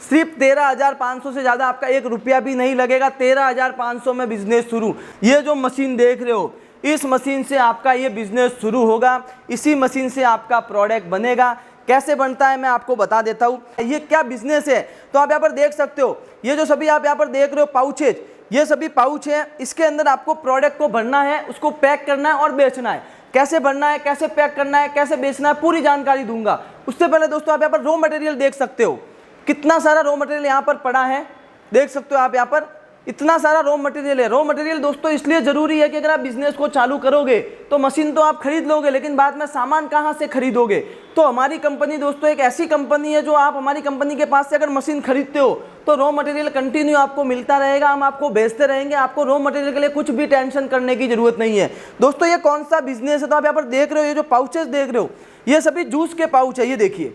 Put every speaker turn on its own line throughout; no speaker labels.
सिर्फ 13,500 से ज़्यादा आपका 1 रुपया भी नहीं लगेगा। 13,500 में बिजनेस शुरू। ये जो मशीन देख रहे हो, इस मशीन से आपका ये बिजनेस शुरू होगा। इसी मशीन से आपका प्रोडक्ट बनेगा। कैसे बनता है मैं आपको बता देता हूँ। ये क्या बिजनेस है तो आप यहाँ पर देख सकते हो। ये जो सभी आप यहाँ पर देख रहे हो पाउचेज, ये सभी पाउच है। इसके अंदर आपको प्रोडक्ट को भरना है, उसको पैक करना है और बेचना है। कैसे भरना है, कैसे पैक करना है, कैसे बेचना है, पूरी जानकारी दूंगा। उससे पहले दोस्तों आप यहाँ पर रॉ मटेरियल देख सकते हो। कितना सारा रॉ मटेरियल यहाँ पर पड़ा है, देख सकते हो आप यहाँ पर इतना सारा रॉ मटेरियल है। रॉ मटेरियल दोस्तों इसलिए जरूरी है कि अगर आप बिजनेस को चालू करोगे तो मशीन तो आप खरीद लोगे, लेकिन बाद में सामान कहाँ से खरीदोगे। तो हमारी कंपनी दोस्तों एक ऐसी कंपनी है जो आप हमारी कंपनी के पास से अगर मशीन खरीदते हो तो रॉ मटेरियल कंटिन्यू आपको मिलता रहेगा। हम आपको बेचते रहेंगे। आपको रॉ मटेरियल के लिए कुछ भी टेंशन करने की जरूरत नहीं है। दोस्तों ये कौन सा बिजनेस है तो आप यहाँ पर देख रहे हो, ये जो पाउचेस देख रहे हो ये सभी जूस के पाउच है। ये देखिए,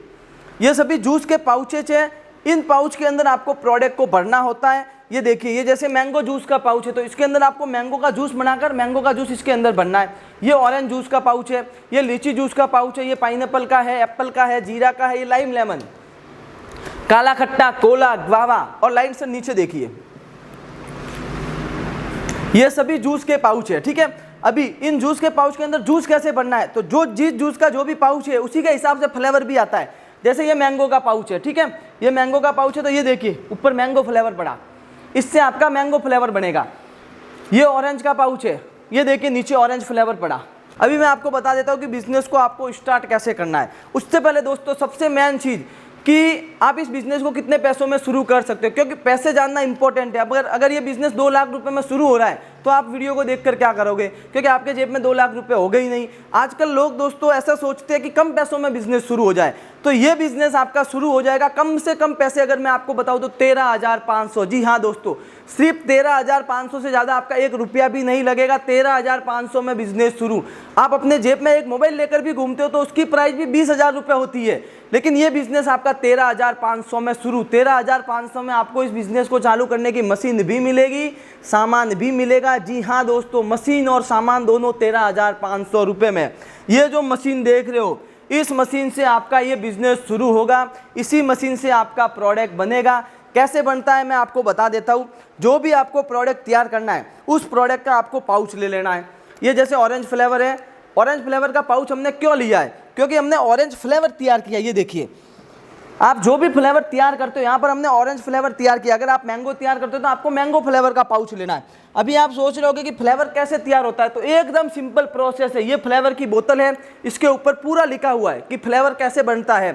ये सभी जूस के पाउचेज है। इन पाउच के अंदर आपको प्रोडक्ट को भरना होता है। ये देखिए, ये जैसे मैंगो जूस का पाउच है तो इसके अंदर आपको मैंगो का जूस बनाकर मैंगो का जूस इसके अंदर भरना है। ये ऑरेंज जूस का पाउच है, ये लीची जूस का पाउच है, ये पाइनएप्पल का है, एप्पल का है, जीरा का है, ये लाइम लेमन, काला खट्टा, कोला, ग्वावा। और लाइन से नीचे देखिए, ये सभी जूस के पाउच है। ठीक है, अभी इन जूस के पाउच के अंदर जूस कैसे बनना है तो जो जिस जूस का जो भी पाउच है उसी के हिसाब से फ्लेवर भी आता है। जैसे ये मैंगो का पाउच है, ठीक है, ये मैंगो का पाउच है तो ये देखिए ऊपर मैंगो फ्लेवर पड़ा, इससे आपका मैंगो फ्लेवर बनेगा। ये ऑरेंज का पाउच है, ये देखिए नीचे ऑरेंज फ्लेवर पड़ा। अभी मैं आपको बता देता हूँ कि बिजनेस को आपको स्टार्ट कैसे करना है। उससे पहले दोस्तों सबसे मेन चीज़ कि आप इस बिजनेस को कितने पैसों में शुरू कर सकते हो, क्योंकि पैसे जानना इंपॉर्टेंट है। अगर ये बिजनेस 2 लाख रुपए में शुरू हो रहा है तो आप वीडियो को देखकर क्या करोगे, क्योंकि आपके जेब में 2 लाख रुपए हो गए ही नहीं। आजकल लोग दोस्तों ऐसा सोचते हैं कि कम पैसों में बिजनेस शुरू हो जाए, तो ये बिजनेस आपका शुरू हो जाएगा कम से कम पैसे अगर मैं आपको बताऊं तो 13,500। जी हाँ दोस्तों, सिर्फ 13,500 से ज़्यादा आपका 1 रुपया भी नहीं लगेगा। 13,500 में बिजनेस शुरू। आप अपने जेब में एक मोबाइल लेकर भी घूमते हो तो उसकी प्राइस भी 20,000 रुपये होती है, लेकिन ये बिजनेस आपका 13,500 में शुरू। 13,500 में आपको इस बिजनेस को चालू करने की मशीन भी मिलेगी, सामान भी मिलेगा। जी हाँ दोस्तों, मशीन और सामान दोनों 13,500 रुपये में। ये जो मशीन देख रहे हो, इस मशीन से आपका ये बिजनेस शुरू होगा। इसी मशीन से आपका प्रोडक्ट बनेगा। कैसे बनता है मैं आपको बता देता हूँ। जो भी आपको प्रोडक्ट तैयार करना है उस प्रोडक्ट का आपको पाउच ले लेना है। ये जैसे ऑरेंज फ्लेवर है, ऑरेंज फ्लेवर का पाउच हमने क्यों लिया है, क्योंकि हमने ऑरेंज फ्लेवर तैयार किया। ये देखिए, आप जो भी फ्लेवर तैयार करते हो, यहाँ पर हमने ऑरेंज फ्लेवर तैयार किया। अगर आप मैंगो तैयार करते हो तो आपको मैंगो फ्लेवर का पाउच लेना है। अभी आप सोच रहे होगे कि फ्लेवर कैसे तैयार होता है, तो एकदम सिंपल प्रोसेस है। ये फ्लेवर की बोतल है, इसके ऊपर पूरा लिखा हुआ है कि फ्लेवर कैसे बनता है।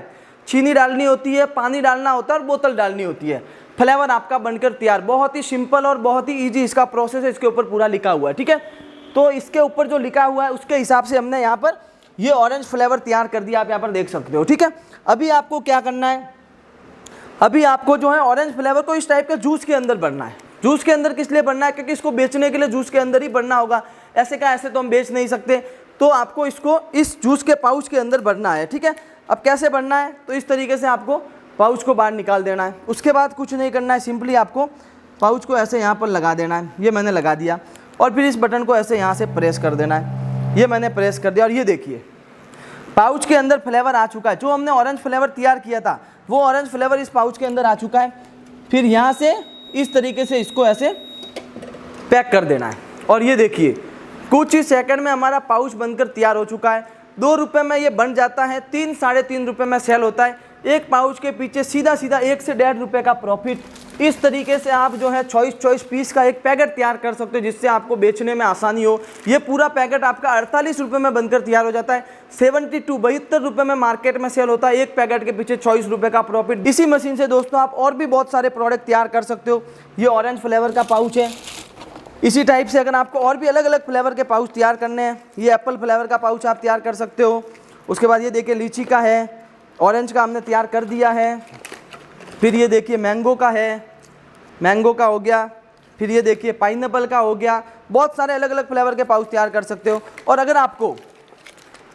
चीनी डालनी होती है, पानी डालना होता है और बोतल डालनी होती है। फ्लेवर आपका बनकर तैयार। बहुत ही सिंपल और बहुत ही ईजी इसका प्रोसेस है, इसके ऊपर पूरा लिखा हुआ है। ठीक है, तो इसके ऊपर जो लिखा हुआ है उसके हिसाब से हमने यहाँ पर ये ऑरेंज फ्लेवर तैयार कर दिया। आप यहाँ पर देख सकते हो। ठीक है, अभी आपको क्या करना है, अभी आपको जो है ऑरेंज फ्लेवर को इस टाइप के जूस के अंदर भरना है। जूस के अंदर किस लिए भरना है, क्योंकि इसको बेचने के लिए जूस के अंदर ही भरना होगा। ऐसे का ऐसे तो हम बेच नहीं सकते, तो आपको इसको इस जूस के पाउच के अंदर भरना है। ठीक है, अब कैसे भरना है तो इस तरीके से आपको पाउच को बाहर निकाल देना है। उसके बाद कुछ नहीं करना है, सिंपली आपको पाउच को ऐसे यहाँ पर लगा देना है। ये मैंने लगा दिया और फिर इस बटन को ऐसे यहाँ से प्रेस कर देना है। ये मैंने प्रेस कर दिया और ये देखिए पाउच के अंदर फ्लेवर आ चुका है। जो हमने ऑरेंज फ्लेवर तैयार किया था वो ऑरेंज फ्लेवर इस पाउच के अंदर आ चुका है। फिर यहाँ से इस तरीके से इसको ऐसे पैक कर देना है और ये देखिए कुछ ही सेकंड में हमारा पाउच बनकर तैयार हो चुका है। 2 रुपये में ये बन जाता है, 3 साढ़े 3 रुपये में सेल होता है। एक पाउच के पीछे सीधा 1 से 1.5 रुपये का प्रॉफिट। इस तरीके से आप जो है चॉइस पीस का एक पैकेट तैयार कर सकते हो जिससे आपको बेचने में आसानी हो। ये पूरा पैकेट आपका 48 रुपये में बनकर तैयार हो जाता है। 72 रुपये में मार्केट में सेल होता है। एक पैकेट के पीछे 24 रुपये का प्रॉफिट। इसी मशीन से दोस्तों आप और भी बहुत सारे प्रोडक्ट तैयार कर सकते हो। ये ऑरेंज फ्लेवर का पाउच है। इसी टाइप से अगर आपको और भी अलग अलग फ्लेवर के पाउच तैयार करने हैं, ये एप्पल फ्लेवर का पाउच आप तैयार कर सकते हो। उसके बाद ये देखिए लीची का है, ऑरेंज का हमने तैयार कर दिया है। फिर ये देखिए मैंगो का है, मैंगो का हो गया। फिर ये देखिए पाइनएप्पल का हो गया। बहुत सारे अलग अलग फ्लेवर के पाउच तैयार कर सकते हो। और अगर आपको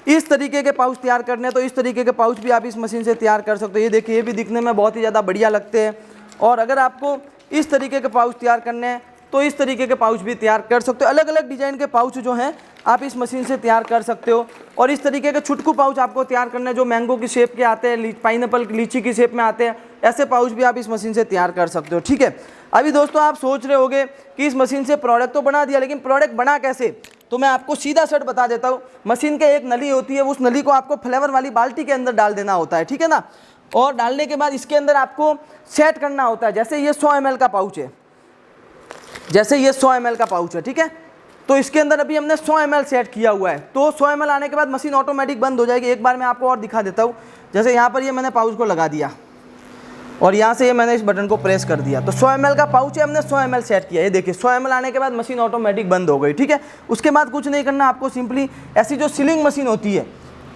इस तरीके के पाउच तैयार करने हैं तो इस तरीके के पाउच भी आप इस मशीन से तैयार कर सकते हो। ये देखिए ये भी दिखने में बहुत ही ज़्यादा बढ़िया लगते हैं। और अगर आपको इस तरीके के पाउच तैयार करने हैं तो इस तरीके के पाउच भी तैयार कर सकते हो। अलग अलग डिजाइन के पाउच जो हैं आप इस मशीन से तैयार कर सकते हो। और इस तरीके के छुटकू पाउच आपको तैयार करना है जो मैंगो की शेप के आते हैं, पाइनएप्पल लीची की शेप में आते हैं, ऐसे पाउच भी आप इस मशीन से तैयार कर सकते हो। ठीक है, अभी दोस्तों आप सोच रहे होगे कि इस मशीन से प्रोडक्ट तो बना दिया, लेकिन प्रोडक्ट बना कैसे? तो मैं आपको सीधा शर्ट बता देता हूँ। मशीन के एक नली होती है, उस नली को आपको फ्लेवर वाली बाल्टी के अंदर डाल देना होता है, ठीक है ना। और डालने के बाद इसके अंदर आपको सेट करना होता है। जैसे ये 100 ml का पाउच है, जैसे ये 100 ml का पाउच है, ठीक है। तो इसके अंदर अभी हमने 100 ml सेट किया हुआ है, तो 100 ml आने के बाद मशीन ऑटोमेटिक बंद हो जाएगी। एक बार मैं आपको और दिखा देता हूँ। जैसे यहाँ पर ये मैंने पाउच को लगा दिया और यहाँ से ये मैंने इस बटन को प्रेस कर दिया, तो 100 ml का पाउच है, हमने 100 ml सेट किया। ये देखिए 100 ml आने के बाद मशीन ऑटोमेटिक बंद हो गई, ठीक है। उसके बाद कुछ नहीं करना आपको, सिंपली ऐसी जो सीलिंग मशीन होती है,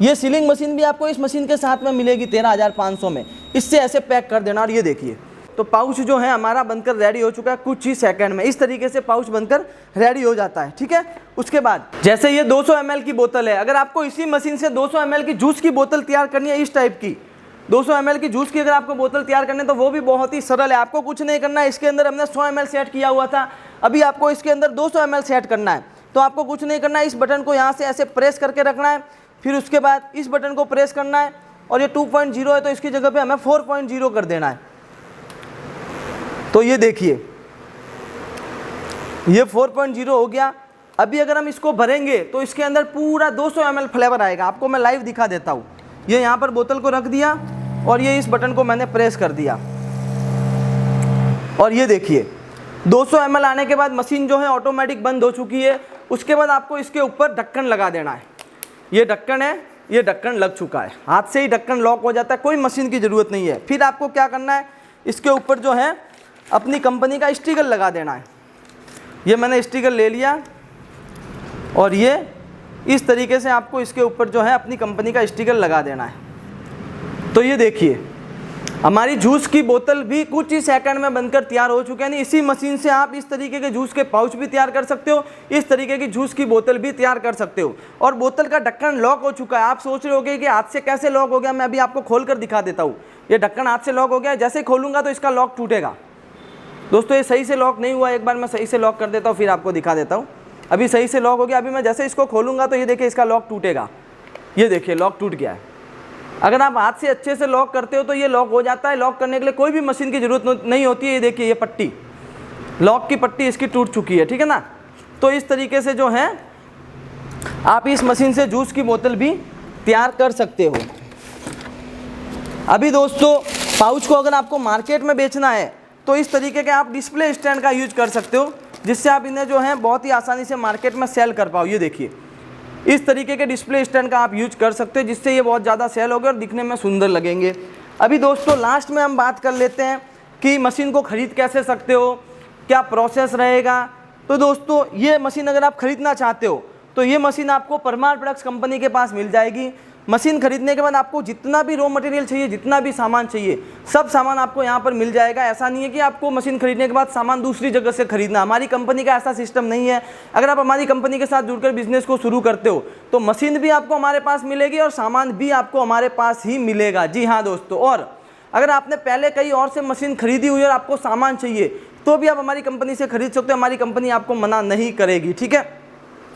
ये सीलिंग मशीन भी आपको इस मशीन के साथ में मिलेगी 13,500 में। इससे ऐसे पैक कर देना। और ये देखिए तो पाउच जो है हमारा बनकर रेडी हो चुका है कुछ ही सेकंड में। इस तरीके से पाउच बनकर रेडी हो जाता है, ठीक है। उसके बाद जैसे ये 200 ml की बोतल है, अगर आपको इसी मशीन से 200 ml की जूस की बोतल तैयार करनी है, इस टाइप की 200 ml की जूस की अगर आपको बोतल तैयार करनी है, तो वो भी बहुत ही सरल है। आपको कुछ नहीं करना है। इसके अंदर हमने 100 ml सेट किया हुआ था, अभी आपको इसके अंदर 200 ml सेट करना है। तो आपको कुछ नहीं करना है, इस बटन को यहाँ से ऐसे प्रेस करके रखना है, फिर उसके बाद इस बटन को प्रेस करना है। और ये 2.0 है तो इसकी जगह पे हमें 4.0 कर देना है। तो ये देखिए ये 4.0 हो गया। अभी अगर हम इसको भरेंगे तो इसके अंदर पूरा 200 ml फ्लेवर आएगा। आपको मैं लाइव दिखा देता हूँ। ये यहाँ पर बोतल को रख दिया और ये इस बटन को मैंने प्रेस कर दिया और ये देखिए 200 ml आने के बाद मशीन जो है ऑटोमेटिक बंद हो चुकी है। उसके बाद आपको इसके ऊपर ढक्कन लगा देना है। ये ढक्कन है, ये ढक्कन लग चुका है, हाथ से ही ढक्कन लॉक हो जाता है, कोई मशीन की ज़रूरत नहीं है। फिर आपको क्या करना है, इसके ऊपर जो है अपनी कंपनी का स्टिकर लगा देना है। ये मैंने स्टिकर ले लिया और ये इस तरीके से आपको इसके ऊपर जो है अपनी कंपनी का स्टिकर लगा देना है। तो ये देखिए हमारी जूस की बोतल भी कुछ ही सेकंड में बनकर तैयार हो चुकी है। यानी इसी मशीन से आप इस तरीके के जूस के पाउच भी तैयार कर सकते हो, इस तरीके की जूस की बोतल भी तैयार कर सकते हो। और बोतल का ढक्कन लॉक हो चुका है। आप सोच रहे होगे कि हाथ से कैसे लॉक हो गया, मैं अभी आपको खोल कर दिखा देता हूँ। ये ढक्कन हाथ से लॉक हो गया, जैसे खोलूंगा तो इसका लॉक टूटेगा। दोस्तों ये सही से लॉक नहीं हुआ, एक बार मैं सही से लॉक कर देता हूँ फिर आपको दिखा देता हूँ। अभी सही से लॉक हो गया। अभी मैं जैसे इसको खोलूंगा तो ये देखिए इसका लॉक टूटेगा। ये देखिए लॉक टूट गया है। अगर आप हाथ से अच्छे से लॉक करते हो तो ये लॉक हो जाता है। लॉक करने के लिए कोई भी मशीन की ज़रूरत नहीं होती है। ये देखिए ये पट्टी, लॉक की पट्टी इसकी टूट चुकी है, ठीक है ना। तो इस तरीके से जो है आप इस मशीन से जूस की बोतल भी तैयार कर सकते हो। अभी दोस्तों पाउच को अगर आपको मार्केट में बेचना है तो इस तरीके के आप डिस्प्ले स्टैंड का यूज कर सकते हो, जिससे आप इन्हें जो है बहुत ही आसानी से मार्केट में सेल कर पाओ। ये देखिए इस तरीके के डिस्प्ले स्टैंड का आप यूज कर सकते हो, जिससे ये बहुत ज़्यादा सेल होगा और दिखने में सुंदर लगेंगे। अभी दोस्तों लास्ट में हम बात कर लेते हैं कि मशीन को ख़रीद कैसे सकते हो, क्या प्रोसेस रहेगा। तो दोस्तों ये मशीन अगर आप ख़रीदना चाहते हो तो ये मशीन आपको परमार प्रोडक्ट्स कंपनी के पास मिल जाएगी। मशीन खरीदने के बाद आपको जितना भी रॉ मटेरियल चाहिए, जितना भी सामान चाहिए, सब सामान आपको यहाँ पर मिल जाएगा। ऐसा नहीं है कि आपको मशीन खरीदने के बाद सामान दूसरी जगह से खरीदना। हमारी कंपनी का ऐसा सिस्टम नहीं है। अगर आप हमारी कंपनी के साथ जुड़कर बिजनेस को शुरू करते हो तो मशीन भी आपको हमारे पास मिलेगी और सामान भी आपको हमारे पास ही मिलेगा। जी हाँ दोस्तों, और अगर आपने पहले कहीं और से मशीन खरीदी हुई और आपको सामान चाहिए तो भी आप हमारी कंपनी से खरीद सकते हो। हमारी कंपनी आपको मना नहीं करेगी, ठीक है।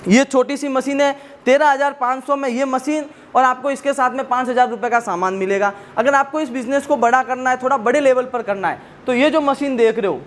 ये छोटी सी मशीन है 13,500 में ये मशीन, और आपको इसके साथ में 5,000 रुपये का सामान मिलेगा। अगर आपको इस बिज़नेस को बड़ा करना है, थोड़ा बड़े लेवल पर करना है, तो ये जो मशीन देख रहे हो,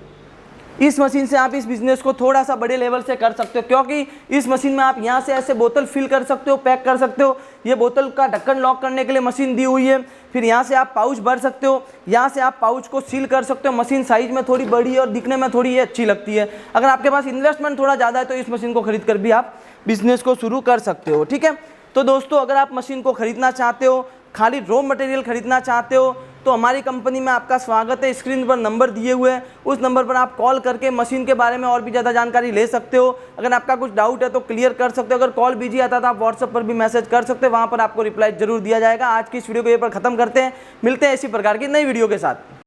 इस मशीन से आप इस बिज़नेस को थोड़ा सा बड़े लेवल से कर सकते हो। क्योंकि इस मशीन में आप यहाँ से ऐसे बोतल फिल कर सकते हो, पैक कर सकते हो। ये बोतल का ढक्कन लॉक करने के लिए मशीन दी हुई है। फिर यहाँ से आप पाउच भर सकते हो, यहाँ से आप पाउच को सील कर सकते हो। मशीन साइज में थोड़ी बड़ी है और दिखने में थोड़ी ये अच्छी लगती है। अगर आपके पास इन्वेस्टमेंट थोड़ा ज़्यादा है तो इस मशीन को खरीद कर भी आप बिजनेस को शुरू कर सकते हो, ठीक है। तो दोस्तों अगर आप मशीन को खरीदना चाहते हो, खाली रॉ मटेरियल खरीदना चाहते हो, तो हमारी कंपनी में आपका स्वागत है। स्क्रीन पर नंबर दिए हुए हैं, उस नंबर पर आप कॉल करके मशीन के बारे में और भी ज़्यादा जानकारी ले सकते हो। अगर आपका कुछ डाउट है तो क्लियर कर सकते हो। अगर कॉल बिजी आता तो आप व्हाट्सएप पर भी मैसेज कर सकते हो, वहाँ पर आपको रिप्लाई जरूर दिया जाएगा। आज की इस वीडियो को यहाँ पर खत्म करते हैं, मिलते हैं इसी प्रकार की नई वीडियो के साथ।